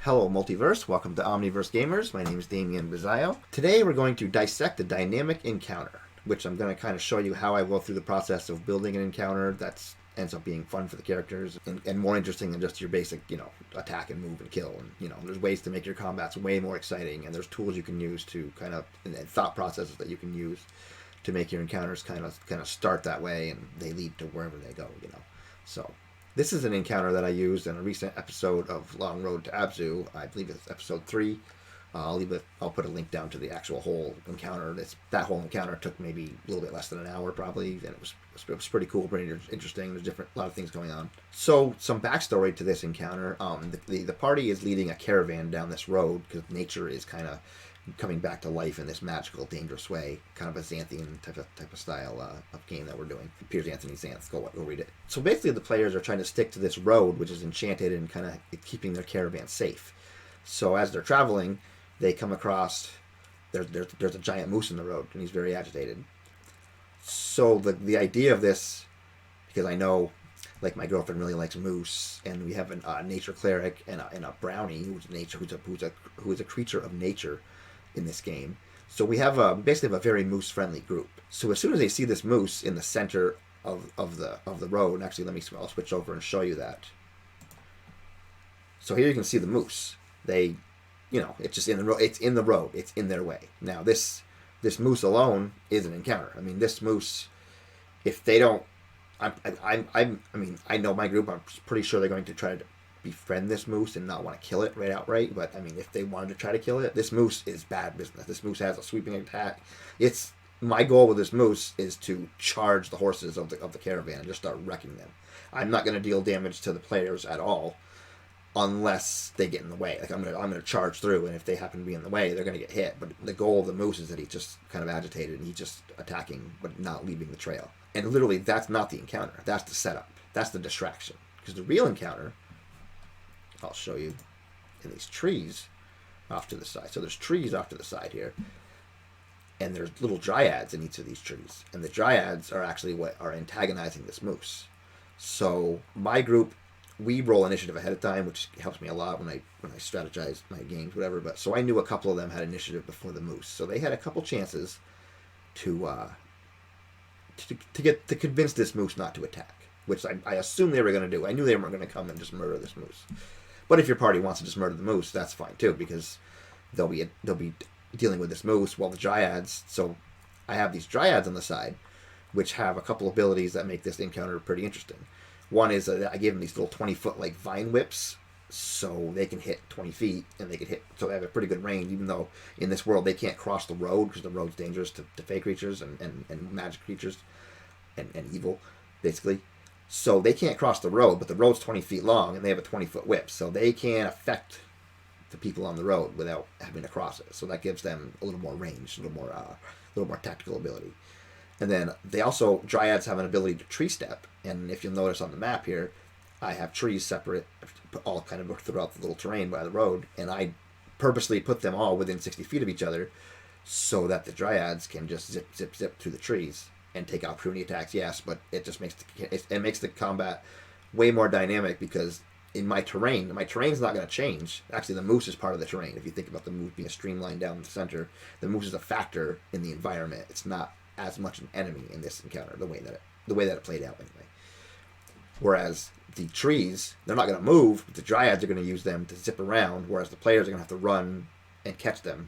Hello, Multiverse. Welcome to Omniverse Gamers. My name is Damian Bizzaio. Today we're going to dissect a dynamic encounter, which I'm going to kind of show you how I go through the process of building an encounter that ends up being fun for the characters and more interesting than just your basic, attack and move and kill. And, there's ways to make your combats way more exciting, and there's tools you can use to and thought processes that you can use to make your encounters kind of start that way, and they lead to wherever they go. So this is an encounter that I used in a recent episode of Long Road to Abzu. I believe it's episode 3. I'll put a link down to the actual whole encounter. That whole encounter took maybe a little bit less than an hour, probably, and it was pretty cool, pretty interesting. There's a lot of things going on. So some backstory to this encounter: the party is leading a caravan down this road because nature is kind of coming back to life in this magical, dangerous way, kind of a Xanthian type of style of game that we're doing. Piers Anthony Xanth, go read it. So basically, the players are trying to stick to this road, which is enchanted and kind of keeping their caravan safe. So as they're traveling, they come across there's a giant moose in the road, and he's very agitated. So the idea of this, because I know, like, my girlfriend really likes moose, and we have a nature cleric and a brownie who's a creature of nature in this game. So we have basically a very moose friendly group. So as soon as they see this moose in the center of the road, and actually I'll switch over and show you that. So here you can see the moose. It's just in the road. It's in the road. It's in their way. Now this moose alone is an encounter. I mean, this moose, if they don't, I know my group. I'm pretty sure they're going to try to befriend this moose and not want to kill it outright. But I mean, if they wanted to try to kill it, this moose is bad business. This moose has a sweeping attack. It's my goal with this moose is to charge the horses of the caravan and just start wrecking them. I'm not going to deal damage to the players at all, unless they get in the way. Like I'm gonna charge through, and if they happen to be in the way, they're gonna get hit. But the goal of the moose is that he's just kind of agitated and he's just attacking, but not leaving the trail. And literally, that's not the encounter. That's the setup. That's the distraction. Because the real encounter, I'll show you in these trees off to the side. So there's trees off to the side here, and there's little dryads in each of these trees. And the dryads are actually what are antagonizing this moose. So my group, we roll initiative ahead of time, which helps me a lot when I strategize my games, whatever. But so I knew a couple of them had initiative before the moose, so they had a couple chances to convince this moose not to attack, which I assumed they were going to do. I knew they weren't going to come and just murder this moose. But if your party wants to just murder the moose, that's fine too, because they'll be dealing with this moose while the dryads. So I have these dryads on the side, which have a couple abilities that make this encounter pretty interesting. One is I gave them these little 20-foot like vine whips, so they can hit 20 feet, and they can hit. So they have a pretty good range, even though in this world they can't cross the road because the road's dangerous to fey creatures and magic creatures and evil, basically. So they can't cross the road, but the road's 20 feet long, and they have a 20-foot whip, so they can affect the people on the road without having to cross it. So that gives them a little more range, a little more tactical ability. And then dryads have an ability to tree step, and if you'll notice on the map here, I have trees separate, all kind of throughout the little terrain by the road, and I purposely put them all within 60 feet of each other so that the dryads can just zip through the trees and take opportunity attacks, yes, but it just makes the combat way more dynamic, because in my terrain's not going to change. Actually, the moose is part of the terrain. If you think about the moose being streamlined down the center, the moose is a factor in the environment. It's not as much an enemy in this encounter, the way that it played out anyway. Whereas the trees, they're not going to move, but the dryads are going to use them to zip around, whereas the players are going to have to run and catch them.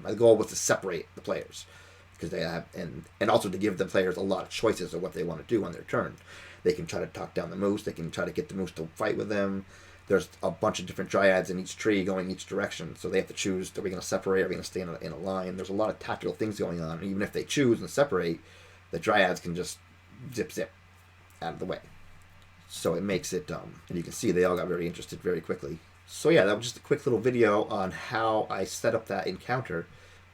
My goal was to separate the players, because they have, and also to give the players a lot of choices of what they want to do on their turn. They can try to talk down the moose, they can try to get the moose to fight with them. There's a bunch of different dryads in each tree going each direction, so they have to choose, are we going to separate, are we going to stay in a line? There's a lot of tactical things going on, and even if they choose and separate, the dryads can just zip out of the way. So it makes it, and you can see they all got very interested very quickly. So yeah, that was just a quick little video on how I set up that encounter.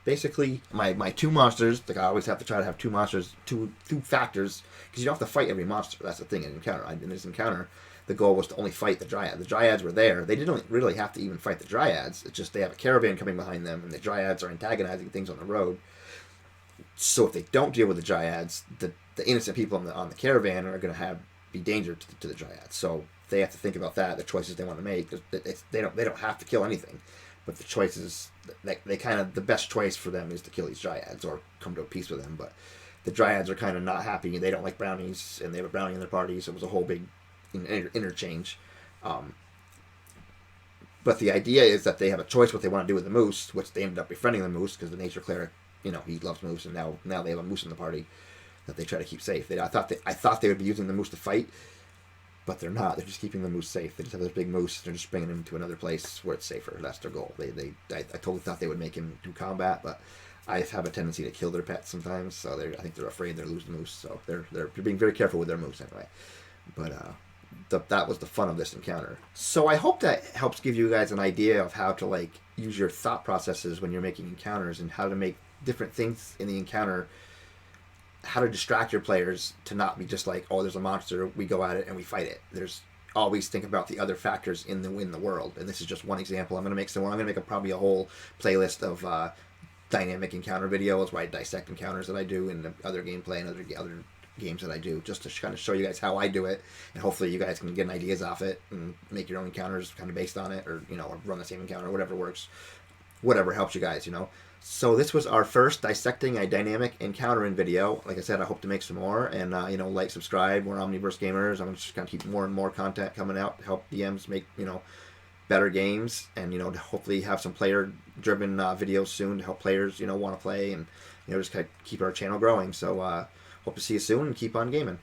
Basically, my two monsters, like I always have to try to have two monsters, two factors, because you don't have to fight every monster. That's the thing in this encounter, the goal was to only fight the dryad. The dryads were there. They didn't really have to even fight the dryads. It's just they have a caravan coming behind them, and the dryads are antagonizing things on the road. So if they don't deal with the dryads, the innocent people on the caravan are going to be danger to the dryads. So they have to think about that, the choices they want to make. They don't have to kill anything, but the choices, they kind of, the best choice for them is to kill these Dryads or come to a peace with them. But the Dryads are kind of not happy. They don't like brownies, and they have a brownie in their party, so it was a whole big interchange. But the idea is that they have a choice what they want to do with the moose, which they ended up befriending the moose because the nature cleric, he loves moose, and now they have a moose in the party that they try to keep safe. I thought they would be using the moose to fight, but they're not. They're just keeping the moose safe. They just have this big moose. They're just bringing him to another place where it's safer. That's their goal. I totally thought they would make him do combat, but I have a tendency to kill their pets sometimes, so I think they're afraid they'll lose the moose. So they're being very careful with their moose anyway. But that was the fun of this encounter. So I hope that helps give you guys an idea of how to use your thought processes when you're making encounters, and how to make different things in the encounter, how to distract your players to not be just oh, there's a monster, we go at it and we fight it. There's always think about the other factors in the world, and this is just one example. I'm going to make probably a whole playlist of dynamic encounter videos where I dissect encounters that I do, and other gameplay and other games that I do, just to kind of show you guys how I do it, and hopefully you guys can get ideas off it and make your own encounters kind of based on it, or or run the same encounter, whatever works, whatever helps you guys. So this was our first dissecting a dynamic encountering video. Like I said, I hope to make some more, and like, subscribe. We're Omniverse gamers. I'm just gonna keep more and more content coming out to help DMs make better games, and to hopefully have some player driven videos soon to help players want to play, and just kind of keep our channel growing. So hope to see you soon, and keep on gaming.